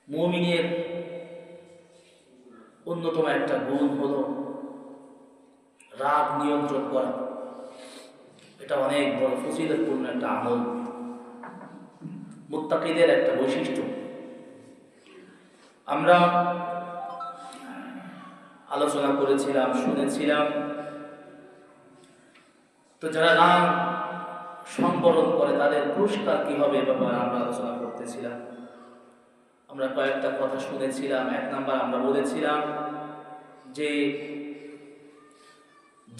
মুমিনের অন্যতম একটা গুণ হলো রাগ নিয়ন্ত্রণ করা। এটা অনেক বড় ফজিলতপূর্ণ একটা আমল, মুত্তাকিদের একটা বৈশিষ্ট্য। আমরা আলোচনা করেছিলাম, শুনেছিলাম, তো যারা রাগ সংবরণ করে তাদের পুরস্কার কি হবে ব্যাপারে আমরা আলোচনা করতেছিলাম। আমরা কয়েকটা কথা শুনেছিলাম। এক নাম্বার আমরা বলেছিলাম যে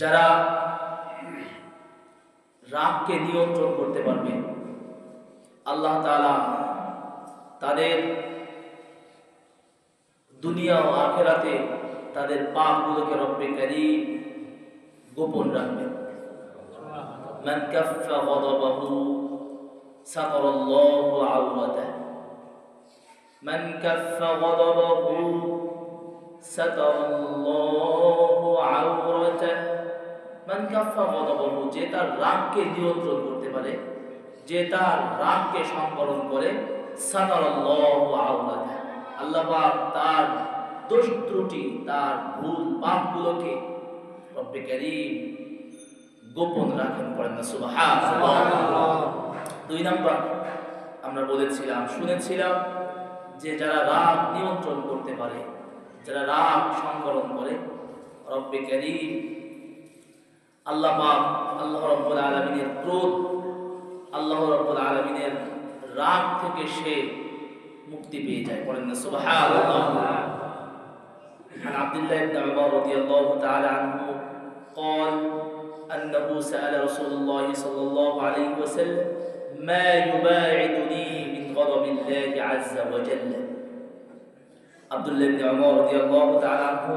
যারা রাগকে নিয়ন্ত্রণ করতে পারবে আল্লাহ তাআলা তাদের দুনিয়া ও আখিরাতে তাদের পাপগুলোকে রব্বে কারীম গোপন রাখবেন। মান কাফফা গদাবাহু সাতারাল্লাহু আওরাতাহু, মান কাফফা গদাবাহু সাতারাল্লাহু আওরাতাহু। মান কাফফা গদাবাহু, যে তার রাগকে নিয়ন্ত্রণ করতে পারে, যে তার রাগকে সংবরণ করে, সাতারাল্লাহু আওরাতাহু, আল্লাহ পাক তার দোষ ত্রুটি, তার ভুল পাপগুলোকে রব্বে কারীম গোপন রাখেন। পড়েন না সুবহানাল্লাহ। দুই নাম্বার আমরা বলেছিলাম, শুনেছিলাম যে যারা রাগ নিয়ন্ত্রণ করতে পারে, যারা রাগ সংবরণ করে, রব্বে কারীম আল্লাহ পাক, আল্লাহ রাব্বুল আলামিনের ক্রোধ, আল্লাহ রাব্বুল আলামিনের রাগ থেকে সে মুক্তি পেয়ে যায়। পড়েন না সুবহানাল্লাহ। عن عبد الله بن عمر رضي الله تعالى عنه قال أنه سأل رسول الله صلى الله عليه وسلم ما يباعدني من غضب الله عز وجل। عبد الله بن عمر رضي الله تعالى عنه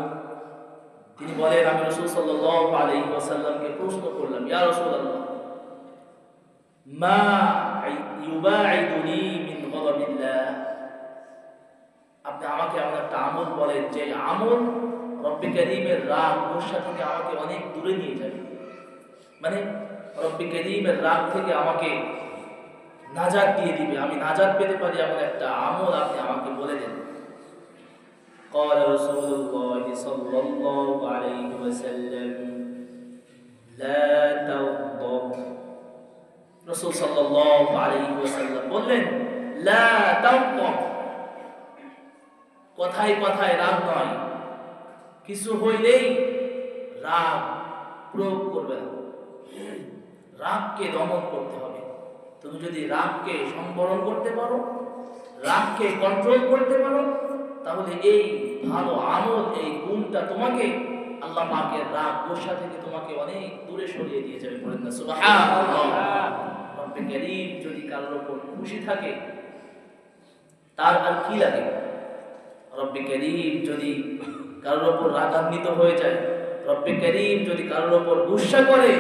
তিনি বলেন, আমি রাসূল সাল্লাল্লাহু আলাইহি ওয়াসাল্লামকে প্রশ্ন করলাম, ইয়া রাসূলুল্লাহ, মা ইউবাইদুনি মিন গদাবিল্লাহ, আপনি আমাকে এমন একটা আমল বলেন যে আমল রব্বে কারীমের রাগ গোসা থেকে আমাকে অনেক দূরে নিয়ে যাবে, মানে রব্বে কারীমের রাগ থেকে আমাকে নাজাত দিয়ে দিবে, আমি নাজাত পেতে পারি এমন একটা আমল আপনি আমাকে বলে দেন। قال رسول الله صلى الله عليه وسلم لا تغضب। রাসূল সাল্লাল্লাহু আলাইহি ওয়াসাল্লাম বললেন, লা তাগضب, কথায় কথায় রাগ নয়, কিছু হইলেই রাগ প্রয়োগ করবে না, রাগকে দমন করতে হবে। তুমি যদি রাগকে সংবরণ করতে পারো, রাগকে কন্ট্রোল করতে পারো, তাহলে এই ভালো আমল, এই গুণটা তোমাকে আল্লাহ পাকের রাগ গোসা থেকে তোমাকে অনেক দূরে সরিয়ে দিয়ে যাবে। বলেন না সুবহানাল্লাহ। রব্বে কারীম যদি কারোর উপর খুশি থাকে তার আর কি লাগে? রব্বে কারীম যদি কারোর উপর রাগান্বিত হয়ে যায়, রব্বে কারীম যদি কারোর উপর গুসা করে,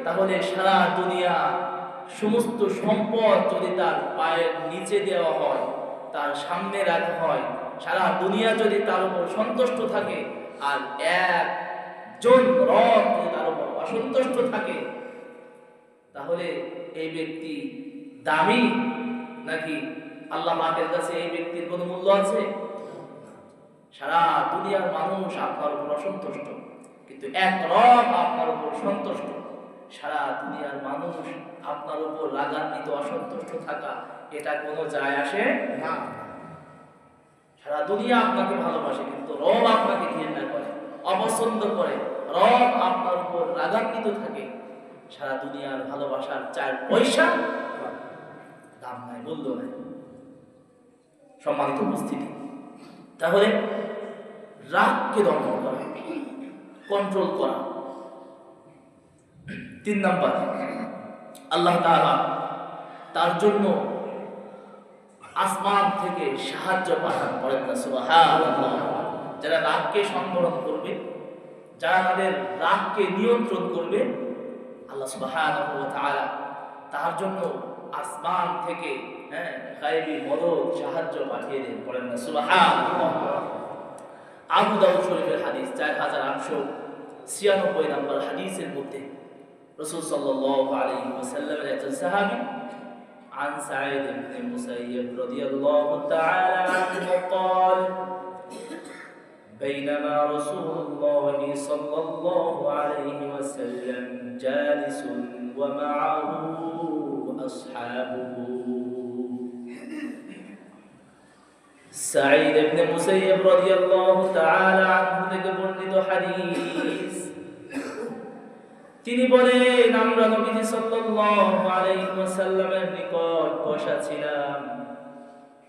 তাহলে সারা দুনিয়া সমস্ত সম্পদ যদি তার পায়ের নিচে দেওয়া হয়, তার সামনে রাখা হয়, সারা দুনিয়া যদি তার উপর সন্তুষ্ট থাকে, আর একজন রব যদি তার উপর অসন্তুষ্ট থাকে, তাহলে এই ব্যক্তি দামি নাকি আল্লাহ পাকের কাছে এই ব্যক্তির কোনো মূল্য আছে? সারা দুনিয়ার মানুষ আপনার উপর অসন্তুষ্ট, কিন্তু এক রব আপনার উপর সন্তুষ্ট। সারা দুনিয়ার মানুষ আপনার উপর রাগান্বিত, অসন্তুষ্ট থাকা, এটা কোনো যায় আসে না। সারা দুনিয়া আপনাকে ভালোবাসে, কিন্তু রব আপনাকে ঘৃণা করে, অপছন্দ করে, রব আপনার উপর রাগান্বিত থাকে, সারা দুনিয়ার ভালোবাসার 4 পয়সা দাম নাই, মূল্য নাই। সম্মানিত উপস্থিতি, তাহলে রাগকে দমন করা, কন্ট্রোল করা। 3 নাম্বার, আল্লাহ তাআলা তার জন্য আসমান থেকে সাহায্য পাঠান। পড়েন না সুবহানাল্লাহ। যারা রাগকে সংবরণ করবে, যারা তাদের রাগকে নিয়ন্ত্রণ করবে, আল্লাহ সুবহানাহু ওয়া তাআলা তার জন্য আসমান থেকে গায়বী মদদ, সাহায্য পাঠিয়ে দেন। পড়েন না সুবহানাল্লাহ। আবু দাউদ শরীফের হাদিস 4896 নম্বর হাদিসের মধ্যে রাসূল সাল্লাল্লাহু আলাইহি ওয়াসাল্লামের একজন সাহাবী عن سعيد بن المسيب رضي الله تعالى عنه بينما رسول الله صلى الله عليه وسلم جالس ومعه أصحابه سعيد بن মুসাইয়্যিব রাদিয়াল্লাহু তাআলা আনহু থেকে বর্ণিত হাদিস তিনি বলেন আমরা নবীজি সাল্লাল্লাহু আলাইহি ওয়াসাল্লামের নিকট বসা ছিলাম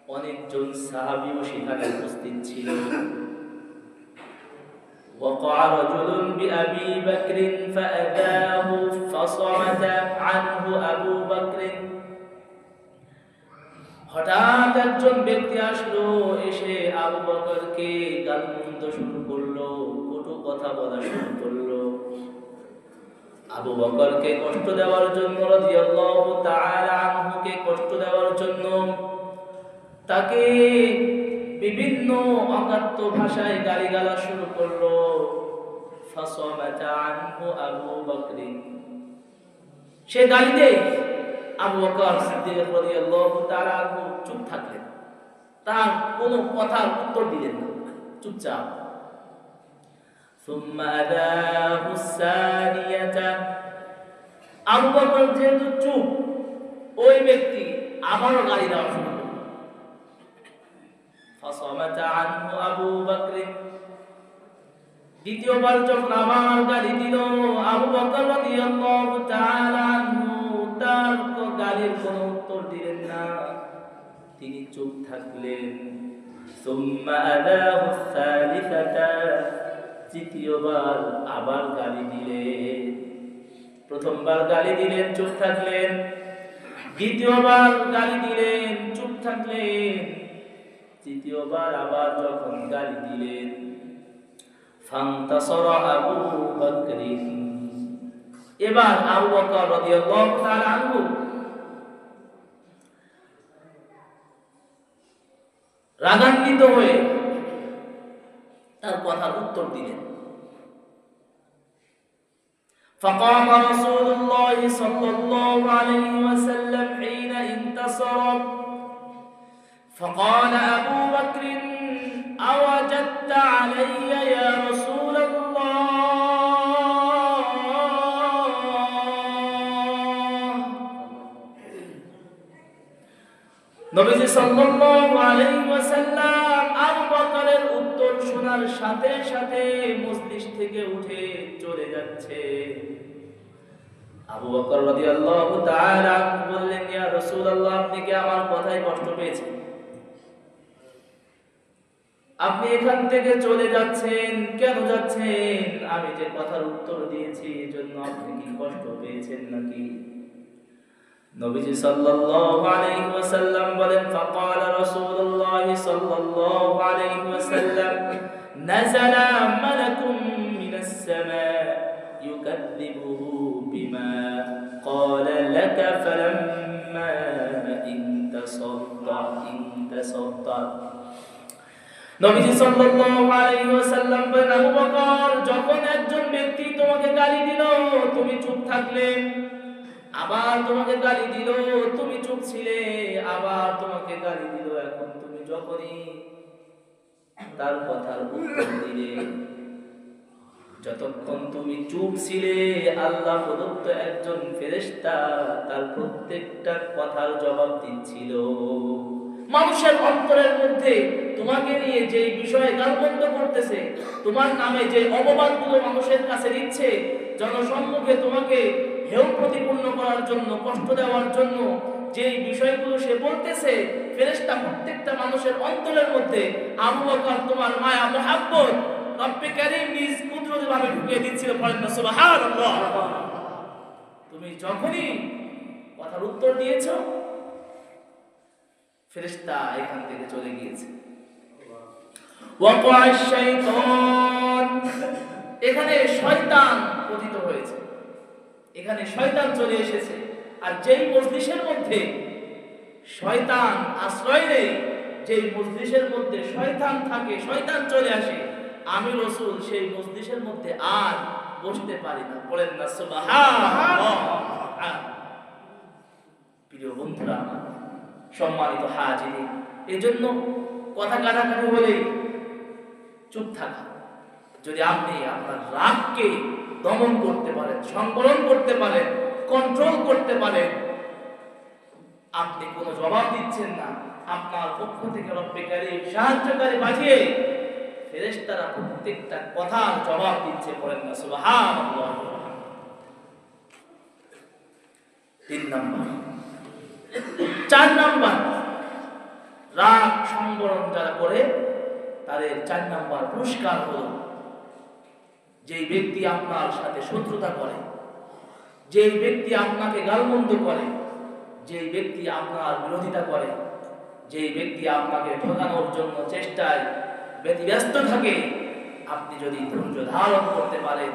অনেকজন সাহাবীও সেখানে উপস্থিত ছিল وقع رجل بأبي بكر فأذاه فصمت عنه أبو بكر হঠাৎ একজন ব্যক্তি আসলো এসে আবু বকরকে গালমন্দ শুরু করলো কটু কথা বলা শুরু করলো আবু বকরকে কষ্ট দেওয়ার জন্য রাদিয়াল্লাহু তাআলা আনহুকে কষ্ট দেওয়ার জন্য তাকে বিভিন্ন অকাত্য ভাষায় গালিগালাজ শুরু করলো ফাসামাতা আনহু আবু বকর সে গালি দেয় আবু বকর সিদ্দিক রাদিয়াল্লাহু তাআলা চুপ থাকলেন তার কোনো কথার উত্তর দিলেন না চুপচাপ ثم أداه الثانية আবু বকর যেহেতু চুপ ওই ব্যক্তি আবারও গালি দেওয়া শুরু করল فصمت عنه أبو بكر দ্বিতীয়বার যখন আবার গালি দিল আবু বকর রাদিয়াল্লাহু তাআলা আনহু তার গালির কোনো উত্তর দিলেন না তিনি চুপ থাকলেন ثم أداه الثالثة তৃতীয়বার আবার গালি দিলেন প্রথমবার গালি দিলেন চুপ থাকলেন দ্বিতীয়বার গালি দিলেন চুপ থাকলেন তৃতীয়বার আবার যখন গালি দিলেন ফান্তাসারা আবু বকর এবার আবু বকর রাদিয়াল্লাহু তাআলা আনহু রাগান্বিত হয়ে তার কথার উত্তর দিলেন فقام رسول الله صلى الله عليه وسلم حين انتصر فقال أبو بكر أوجدت علي يا رسول الله নবীজি সাল্লাল্লাহু আলাইহি ওয়াসাল্লাম আবু বকরের উত্তর শোনার সাথে সাথে মজলিস থেকে উঠে চলে যাচ্ছে আবু বকর রাদিয়াল্লাহু তাআলা বললেন ইয়া রাসূলুল্লাহ আপনি কি আমার কথায় কষ্ট পেয়েছেন আপনি এখান থেকে চলে যাচ্ছেন কেন যাচ্ছেন আমি যে কথার উত্তর দিয়েছি এজন্য আপনি কি কষ্ট পেয়েছেন নাকি নবীজি সাল্লাল্লাহু আলাইহি ওয়াসাল্লাম বলেন ফাকালা রাসূলুল্লাহ সাল্লাল্লাহু আলাইহি ওয়াসাল্লাম নাযালা মালাকুম মিনাস সামা ইউকাযযিবুহু বিমা ক্বালা লাকা ফালাম্মা ইনতাসাদতা নবীজি সাল্লাল্লাহু আলাইহি ওয়াসাল্লাম বলেন আবু বকর যখন একজন ব্যক্তি তোমাকে গালি দিল তুমি চুপ থাকলে আবার তোমাকে গালি দিল তুমি চুপ ছিলে আবার তোমাকে গালি দিল এখন তুমি যখনই তার কথার উত্তর দিলে যতক্ষণ তুমি চুপ ছিলে আল্লাহ প্রদত্ত একজন ফেরেশতা তার প্রত্যেকটা কথার জবাব দিচ্ছিল মানুষের অন্তরের মধ্যে তোমাকে নিয়ে যে বিষয়ে গালমন্দ করতেছে তোমার নামে যে অপবাদগুলো মানুষের কাছে দিচ্ছে জনসম্মুখে তোমাকে হেয় প্রতিপন্ন করার জন্য কষ্ট দেওয়ার জন্য যে বিষয়গুলো সে বলতেছে ফেরেশতা প্রত্যেকটা মানুষের অন্তরের মধ্যে আবু বকর তোমার মায়া মুহাব্বত রব্বে কারীম নিজ কুদরতে ভাবে ঢুকিয়ে দিচ্ছিল বলেন না সুবহানাল্লাহ তুমি যখনই কথার উত্তর দিয়েছো ফেরেশতা এখান থেকে চলে গিয়েছে ওয়াকা শাইতান এখানে শয়তান পতিত হয়েছে এখানে শয়তান চলে এসেছে আর যেই মজলিসের মধ্যে শয়তান আশ্রয় নেয় যেই মজলিসের মধ্যে শয়তান থাকে শয়তান চলে আসে আমি রাসূল সেই মজলিসের মধ্যে আর বসতে পারি না বলেন না সুবহানাল্লাহ প্রিয় বন্ধুরা সম্মানিত হাজিরিন এজন্য কথা কাটাকাটি হলে চুপ থাকা যদি আপনি আপনার রাগকে দমন করতে পারেন, সংবরণ করতে পারেন, কন্ট্রোল করতে পারেন, আপনি কোনো জবাব দিচ্ছেন না, আপনার পক্ষ থেকে রব্বে কারীম সাহায্যকারী পাঠিয়ে ফেরেশতারা প্রত্যেকটা কথার জবাব দিচ্ছে, বলেন না সুবহানাল্লাহ। 3 নাম্বার। 4 নাম্বার, রাগ সংবরণ যারা করে তাদের 4 নাম্বার পুরস্কার হলো, যেই ব্যক্তি আপনার সাথে শত্রুতা করে, যেই ব্যক্তি আপনাকে গালমন্দ করে, যেই ব্যক্তি আপনার বিরোধিতা করে, যেই ব্যক্তি আপনাকে ঠকানোর জন্য চেষ্টায় ব্যতিব্যস্ত থাকে, আপনি যদি ধৈর্য ধারণ করতে পারেন,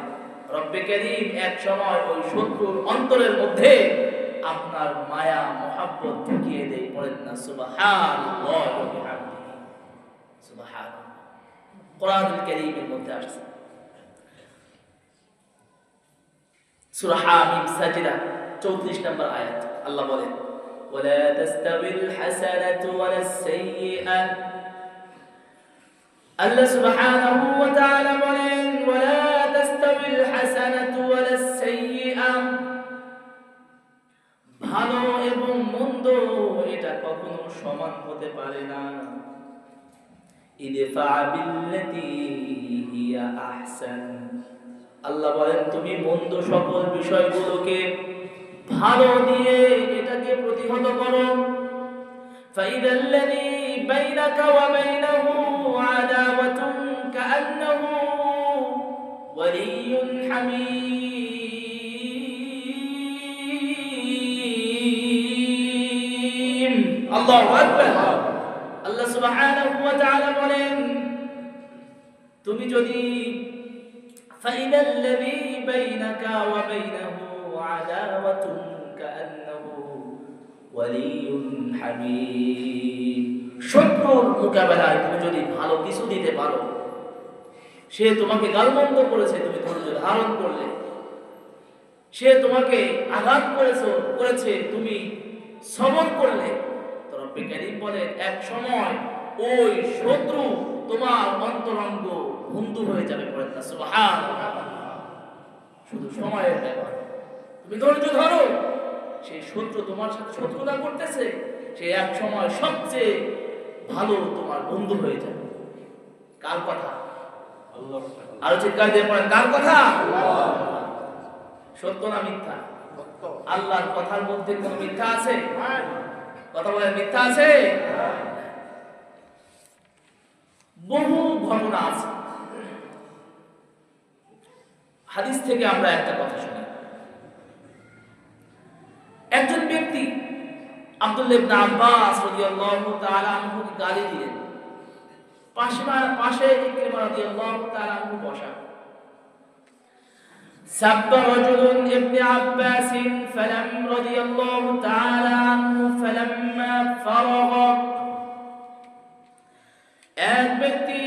রব্বে কারীম এক সময় ওই শত্রুর অন্তরের মধ্যে আপনার মায়া মহব্বত ঢুকিয়ে দেয়, বলেন না সুবহানাল্লাহ ওয়া বিহামদিহি। সুবহানাল্লাহ কোরআনুল কারীমের মধ্যে আসছে, সূরা হামিম সাজদা 34 নম্বর আয়াত, আল্লাহ বলেন ওয়ালা তাস্তাবিল হাসানাতু ওয়ালাস সাইয়্যিআ। আল্লাহ সুবহানাহু ওয়া তাআলা বলেন ওয়ালা তাস্তাবিল হাসানাতু ওয়ালাস সাইয়্যিআ, ভালো এবং মন্দ এটা কখনো সমান হতে পারে না। ইদফা বিল্লাতী হিয়া আহসান, আল্লাহ বলেন তুমি মন্দ সকল বিষয়গুলোকে ভালো দিয়ে এটাকে প্রতিহত করো। ফাইদাল্লাযী বাইনাকা ওয়া বাইনাহু আদাওয়াতুন কাআন্নাহু ওয়ালিয়্যুন হামীম। আল্লাহু আকবার। আল্লাহ সুবহানাহু ওয়া তাআলা বলেন তুমি যদি فإذا الذي بينك وبينه عداوة كأنه ولي حميم, শত্রুর মোকাবেলায় তুমি যদি ভালো কিছু দিতে পারো, সে তোমাকে গালমন্দ করেছে, তুমি ধৈর্য ধারণ করলে, সে তোমাকে আঘাত করেছে, তুমি সবর করলে, তো রব্বে কারীম বলে এক সময় ওই শত্রু তোমার অন্তরঙ্গ বন্ধু হয়ে যাবে, বলেন না সুবহানাল্লাহ। শুধু সময়ের ব্যাপার, তুমি ধৈর্য ধরো, সেই শত্রু তোমার সাথে শত্রুতা করতেছে, সে এক সময় সবচেয়ে ভালো তোমার বন্ধু হয়ে যাবে। কার কথা? আল্লাহর কথা। আরো চিৎকার দিয়ে পড়েন কার কথা? আল্লাহ। সত্য না মিথ্যা? সত্য। আল্লাহর কথার মধ্যে কোনো মিথ্যা আছে? কথা বলেন, মিথ্যা আছে? বহু ঘটনা আছে। হাদিস থেকে আমরা একটা কথা শুনি, একজন ব্যক্তি আব্দুল্লাহ ইবনে আব্বাস রাদিয়াল্লাহু তাআলা আনহুকে গালি দিলেন, পাশে ইকরিমা রাদিয়াল্লাহু তাআলা আনহু বসা। سب رجل ابن عباس فلم رضي الله تعالى عنه فلما فرغ, এক ব্যক্তি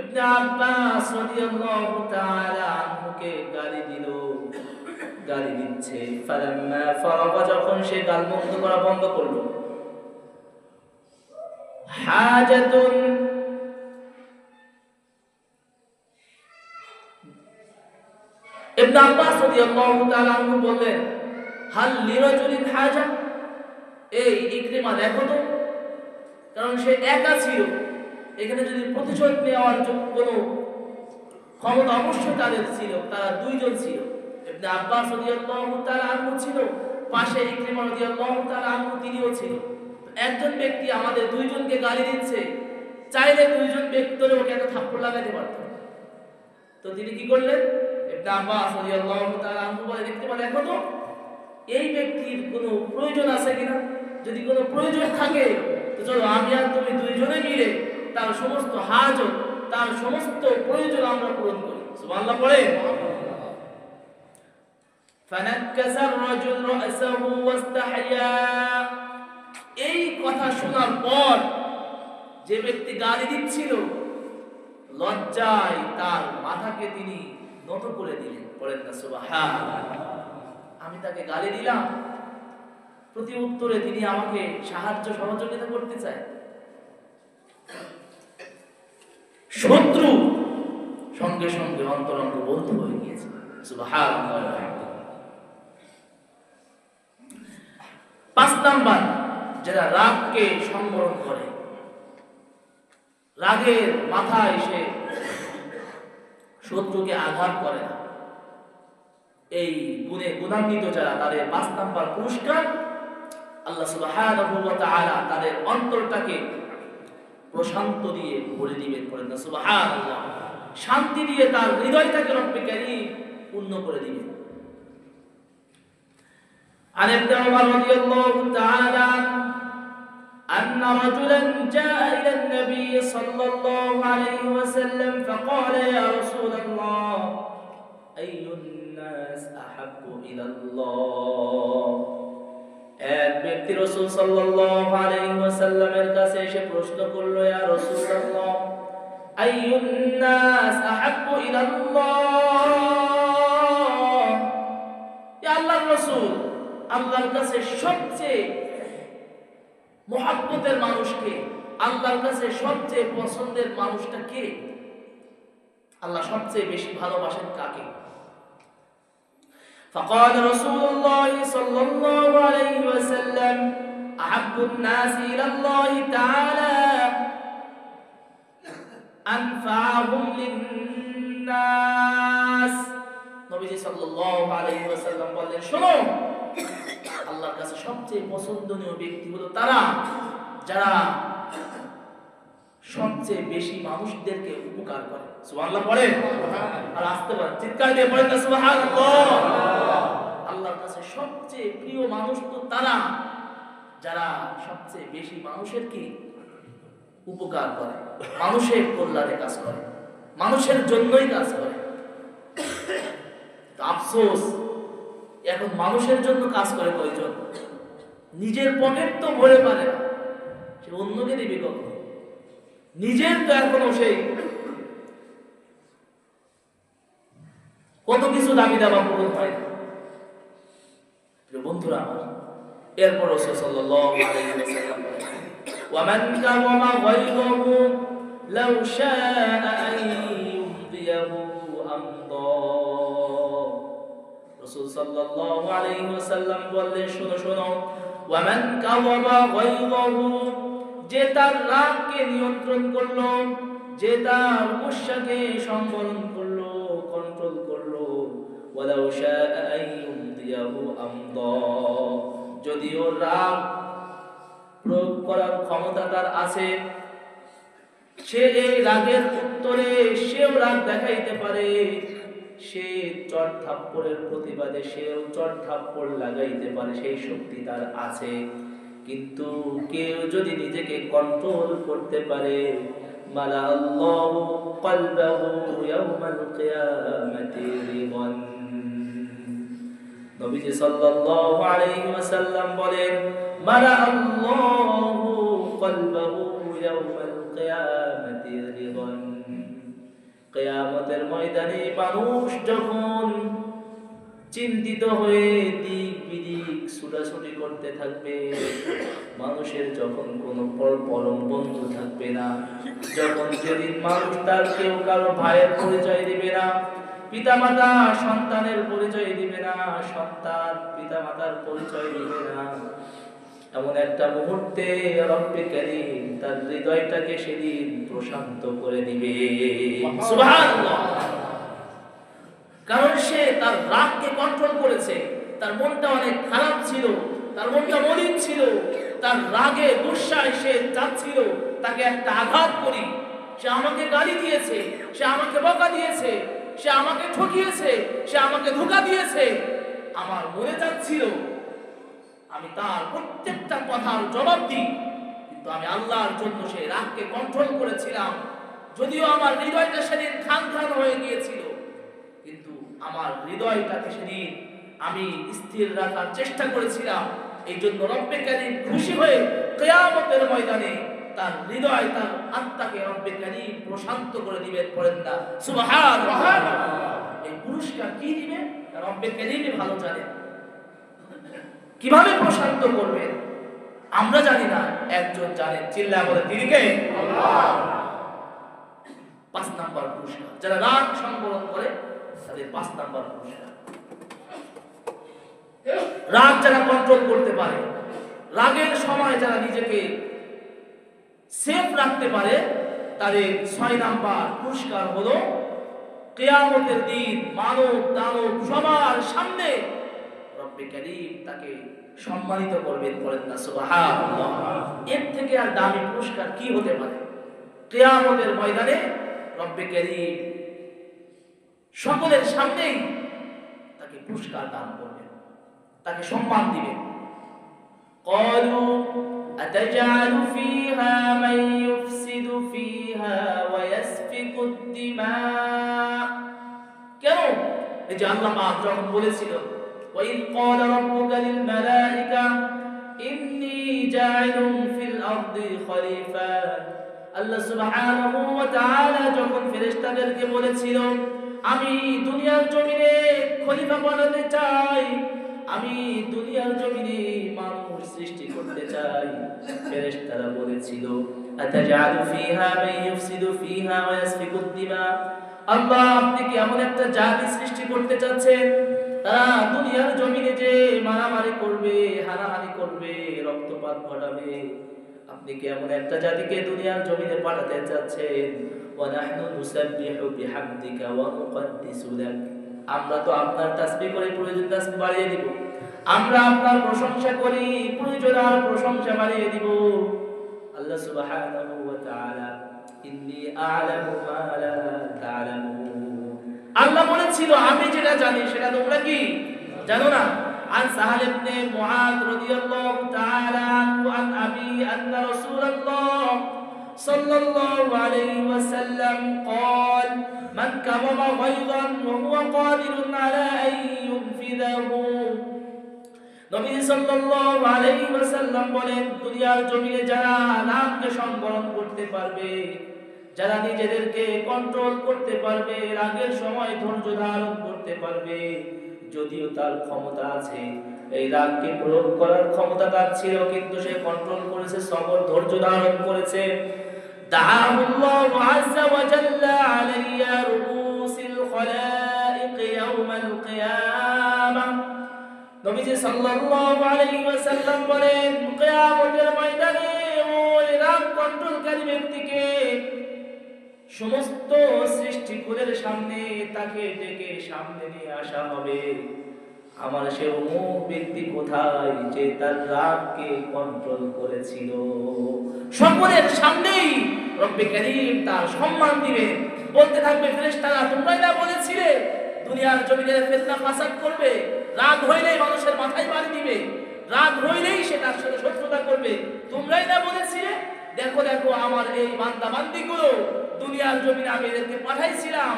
ইবনে আব্বাস রাদিয়াল্লাহু তাআলা আনহুকে গালি দিচ্ছে, ফালাম্মা ফারাগা, যখন সে গালমন্দ করা বন্ধ করলো, হাজাতুন, ইবনে আব্বাস রাদিয়াল্লাহু তাআলা আনহু বললেন হাল লিরাজুলিন হাজা, এই ইকরিমা দেখো তো, কারণ সে একা ছিল, এখানে যদি প্রতিশোধ নেওয়ার কোনো ক্ষমতা অবশ্যই তাদের ছিল, তারা দুইজন ছিল, ইবনে আব্বাস রাদিয়াল্লাহু তাআলা আনহু ছিল, পাশে ইকরিমা রাদিয়াল্লাহু তাআলা আনহু তিনিও ছিল। একজন ব্যক্তি আমাদের দুইজনকে গালি দিচ্ছে, চাইলে দুইজন ব্যক্তি ওকে একটা থাপ্পড় লাগাতে পারত, তো তিনি কি করলেন? ইবনে আব্বাস রাদিয়াল্লাহু তাআলা আনহু বলে, ইকরিমা দেখো তো এই ব্যক্তির কোনো প্রয়োজন আছে কিনা, যদি কোনো প্রয়োজন থাকে তো চলো আমি আর তুমি দুইজনে মিলে তার সমস্ত হাজত, তার সমস্ত প্রয়োজন আমরা পূরণ করি। সুবহানাল্লাহ পড়ে। ফানাক্কাসা আর-রাজুল রা'সাহু ওয়াস্তাহয়া, এই কথা শোনার পর যে ব্যক্তি গালি দিচ্ছিল লজ্জায় তার মাথাকে তিনি নত করে দিলেন, বলেন না সুবহানাল্লাহ। আমি তাকে গালি দিলাম, প্রতি উত্তরে তিনি আমাকে সাহায্য সহযোগিতা করতে চায়। শত্রু সঙ্গে সঙ্গে অন্তরঙ্গ বন্ধ হয়ে গিয়েছে। সুবহানাল্লাহ। 5 নাম্বার, যারা রাগকে সংবরণ করে, রাগের মাথায় সে শত্রুকে আঘাত করে না, এই গুণে গুণান্বিত যারা, তাদের 5 নাম্বার পুরস্কার আল্লাহ সুবহানাহু ওয়া তাআলা তাদের অন্তরটাকে প্রশান্ত দিয়ে ভরে দিবেন। পড়েন না সুবহানাল্লাহ। শান্তি দিয়ে তার হৃদয়টাকে রব্বে কারীম পূর্ণ করে দিবেন। عن ابن عمر رضي الله تعالى أن رجلا جاء إلى النبي صلى الله عليه وسلم فقال يا رسول الله أي الناس أحب إلى الله। এক ব্যক্তি রাসূল সাল্লাল্লাহু আলাইহি ওয়াসাল্লামের কাছে এসে প্রশ্ন করলো, ইয়া রাসূলুল্লাহ আইয়ুন নাস আহাব্বু ইলাল্লাহ, ইয়া আল্লাহর রাসূল, আল্লাহর কাছে সবচেয়ে মুহাব্বতের মানুষকে, আল্লাহর কাছে সবচেয়ে পছন্দের মানুষটা কে? আল্লাহ সবচেয়ে বেশি ভালোবাসেন কাকে? فقال رسول الله صلى الله عليه وسلم أحب الناس إلى الله تعالى أنفعهم للناس। নবীজি সাল্লাল্লাহু আলাইহি ওয়াসাল্লাম বললেন, শোনো, আল্লাহর কাছে সবচেয়ে পছন্দনীয় ব্যক্তি হলো তারা যারা সবচেয়ে বেশি মানুষদেরকে উপকার করে। সুবহানাল্লাহ পড়েন, আর আসতে পারেন, চিৎকার দিয়ে পড়েন না সুবহানাল্লাহ। আল্লাহর কাছে সবচেয়ে প্রিয় মানুষ তো তারা যারা সবচেয়ে বেশি মানুষের কি উপকার করে, মানুষের কল্যাণে কাজ করে, মানুষের জন্যই কাজ করে। আফসোস, এখন মানুষের জন্য কাজ করে কয়জন? নিজের পকেট তো ভরে পারে না, সে অন্যকে দিবে কখন? নিজের তো এখনো সেই কত কিছু দাবি দাবা পূরণ হয় না। বন্ধুরা আমার, এরপর রাসূল সাল্লাল্লাহু আলাইহি ওয়াসাল্লাম বলেন, ওয়ামান কাওয়ামা গায়রাহু লাউ শাআ আন ইউমদিয়াহু আমদা। রাসূল সাল্লাল্লাহু আলাইহি ওয়াসাল্লাম বললেন, শোনো শোনো, ওয়ামান কাওয়ামা গায়রাহু, যে তার রাগকে নিয়ন্ত্রণ করলো, যে তার গুসাকে সংবরণ করলো, কন্ট্রোল করলো, ওয়ালাউ শাআ আন ইউমদিয়াহু আমদা, যদিও রাগ প্রয়োগ করার ক্ষমতা তার আছে, সে এই রাগের উত্তরে সেও রাগ দেখাইতে পারে, সে চড় থাপ্পড়ের প্রতিবাদে সেও চড় থাপ্পড় লাগাইতে পারে, সেই শক্তি তার আছে। কিন্তু কেউ যদি নিজেকে কন্ট্রোল করতে পারে, মালা আল্লাহু কলবাহু ইয়াউমাল কিয়ামাতি রিদান। নবীজি সাল্লাল্লাহু আলাইহি ওয়াসাল্লাম বলেন, মালা আল্লাহু কলবাহু ইয়াউমাল কিয়ামাতি রিদান। কিয়ামতের ময়দানে মানুষ যখন চিন্তিত হয়ে দিক বিদিক ছুটাছুটি করতে থাকবে, মানুষের যখন কোনো পরম বন্ধু থাকবে না, যখন যেদিন মানুষ তার কেউ কারো ভাইয়ের পরিচয় দিবে না, পিতামাতা সন্তানের পরিচয় দিবে না, সন্তান পিতামাতার পরিচয় দিবে না, এমন একটা মুহূর্তে রব্বে কারীম তার হৃদয়টাকে সেদিন প্রশান্ত করে দিবে। সুবহানাল্লাহ। কারণ সে তার রাগকে কন্ট্রোল করেছে, তার মনটা অনেক খারাপ ছিল, তার মনটা মলিন ছিল, তার রাগে গুসায় সে চাচ্ছিল তাকে একটা আঘাত করি, সে আমাকে গালি দিয়েছে, সে আমাকে বকা দিয়েছে, সে আমাকে ঠকিয়েছে, সে আমাকে ধোঁকা দিয়েছে, আমার মনে চাচ্ছিল আমি তার প্রত্যেকটা কথার জবাব দিই, কিন্তু আমি আল্লাহর জন্য সেই রাগকে কন্ট্রোল করেছিলাম। যদিও আমার হৃদয়টা সেদিন খান খান হয়ে গিয়েছিল, কিন্তু আমার হৃদয়টাকে সেদিন আমি স্থির রাখার চেষ্টা করেছিলাম। এই জন্য রব্বে কারীম খুশি হয়ে কিয়ামতের ময়দানে তার হৃদয়, তার আত্মাকে রব্বে কারীম প্রশান্ত করে দিবেন। পড়েন না সুবহানাল্লাহ। এই পুরস্কার কি দিবেন রব্বে কারীমই ভালো জানেন। কিভাবে প্রশান্ত করবেন আমরা জানি না, একজন জানেন, চিল্লায়া বলেন তিনি কে? আল্লাহ। 5 নাম্বার পুরস্কার, যারা রাগ 5 নাম্বার পুরস্কার। রাগ যারা কন্ট্রোল করতে পারে, রাগের সময় যারা নিজেকে সেফ রাখতে পারে, তাদের 6 নাম্বার পুরস্কার হলো কিয়ামতের দিন মানব দানব সবার সামনে রব্বে কারীম তাকে সম্মানিত করবেন। বলেন না সুবহানাল্লাহ। এর থেকে আর দামি পুরস্কার কি হতে পারে? কিয়ামতের ময়দানে রব্বে কারীম সকলের সামনেই তাকে পুরস্কার দান করবেন, তাকে সম্মান দিবেন। قالوا أتجعل فيها من يفسد فيها ويسفك الدماء। কেন? এই যে আল্লাহ পাক যখন বলেছিল وإذ قال ربك للملائكة إني جاعل في الأرض خليفة। আল্লাহ সুবহানাহু ওয়া তাআলা যখন ফেরেশতাদেরকে বলেছিল আমি দুনিয়ার জমিনে খলিফা বানাতে চাই, আমি দুনিয়ার জমিনে মানুষ সৃষ্টি করতে চাই, ফেরেশতারা বলেছিল আতাজালু ফিহা মান ইউফসিদু ফিহা ওয়া ইয়াসফিকু দিমা। আল্লাহ আপনি কি এমন একটা জাতি সৃষ্টি করতে চাচ্ছেন তারা দুনিয়ার জমিনে যে মারামারি করবে, হানাহানি করবে, রক্তপাত ঘটাবে? আপনি কি এমন একটা জাতিকে দুনিয়ার জমিনে পাঠাতে চাচ্ছেন? ওয়া নাহনু নুসাব্বিহু বিহামদিকা ওয়া নুকদ্দিসু লাক। আমরা তো আপনার তাসবিহ করে প্রয়োজন তাসবিহ বাড়িয়ে দিব, আমরা আপনার প্রশংসা করি প্রয়োজন আর প্রশংসা বাড়িয়ে দিব। আল্লাহ সুবহানাহু ওয়া তাআলা ইন্নী আ'লামু মা লা তা'লামুন। আল্লাহ বলেছিল আমি যেটা জানি সেটা তোমরা কি জানো না। عن سهل بن معاذ رضي الله تعالى عنه عن أبي أن رسول الله صلى الله عليه وسلم قال من كظم غيظا وهو قادر على أن ينفذه। নবী সাল্লাল্লাহু আলাইহি ওয়াসাল্লাম বলেন দুনিয়ার জমিনে যারা রাগকে সংবরণ করতে পারবে, যারা নিজেদেরকে কন্ট্রোল করতে পারবে, রাগের সময় ধৈর্য ধারণ করতে পারবে, যদিও তার ক্ষমতা আছে, এই রাগকে প্রয়োগ করার ক্ষমতা তার ছিল কিন্তু সে কন্ট্রোল করেছে, সবর ধৈর্য ধারণ করেছে। দাআহুল্লাহু আযজা ওয়া জাল্লা আলাইয়া রুউসিল খলাইক ইয়াউমাল কিয়ামাহ। নবীজি সাল্লাল্লাহু আলাইহি ওয়াসাল্লাম বলেন কিয়ামতের ময়দানে ওই রাগ কন্ট্রোলকারী ব্যক্তিকে সমস্ত সৃষ্টিকুলের সামনে তাকে ডেকে সামনে নিয়ে আসা হবে। আমার সে অমুক ব্যক্তি কোথায় যে তার রাগকে কন্ট্রোল করেছিল? সকলের সামনেই রব্বে কারীম তার সম্মান দিবে, বলতে থাকবে ফেরেশতারা তোমরাই না বলেছিলে দুনিয়ার জমিনে ফিতনা ফাসাদ করবে, রাগ হইলেই মানুষের মাথায় বাড়ি দিবে, রাগ হইলেই সে তার সাথে শত্রুতা করবে, তোমরাই না বলেছিলে? দেখো দেখো আমার এই বান্দা বান্দিগুলো দুনিয়ার জমিনে আমি এদেরকে পাঠাইছিলাম,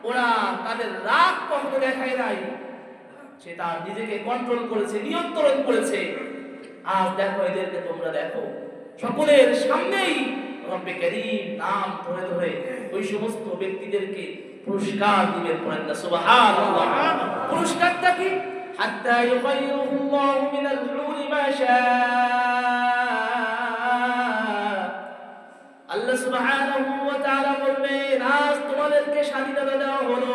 ওরা তাদের রাগ কখনো দেখায় নাই, সে তার নিজেকে কন্ট্রোল করেছে, নিয়ন্ত্রণ করেছে। আজ দেখো এদেরকে তোমরা দেখো। সকলের সামনেই রব্বে কারীম নাম ধরে ধরে ওই সমস্ত ব্যক্তিদেরকে পুরস্কার দিবেন। পড়েন না সুবহানাল্লাহ। পুরস্কারটা কি? হাত্তা ইউগাইরুল্লাহু মিনাল হুরি মা আল্লাহ সুবহানাহু ওয়া তাআলা বলবেন আজ তোমাদেরকে স্বাধীনতা দেওয়া হলো,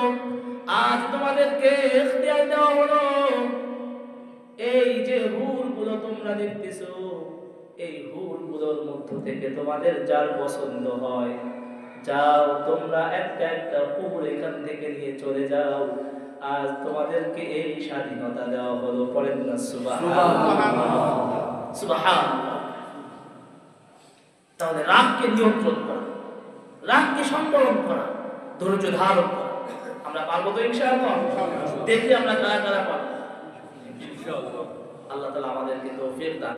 আজ তোমাদেরকে ইখতিয়ার দেওয়া হলো। এই যে হুরগুলো তোমরা দেখতেছো, এই হুরগুলোর মধ্য থেকে তোমাদের যার পছন্দ হয় যাও তোমরা একটা একটা হুর এখান থেকে নিয়ে চলে যাও। আজ তোমাদেরকে এই স্বাধীনতা দেওয়া হলো। পড়েন না সুবহানাল্লাহ সুবহানাল্লাহ। তাহলে রাগকে নিয়ন্ত্রণ করা, রাগকে সংবরণ করা, ধৈর্য ধারণ করা আমরা পারবো তো ইনশাআল্লাহ? দেখি আমরা কারা কারা পারবো। আল্লাহ তাআলা আমাদেরকে তৌফিক দান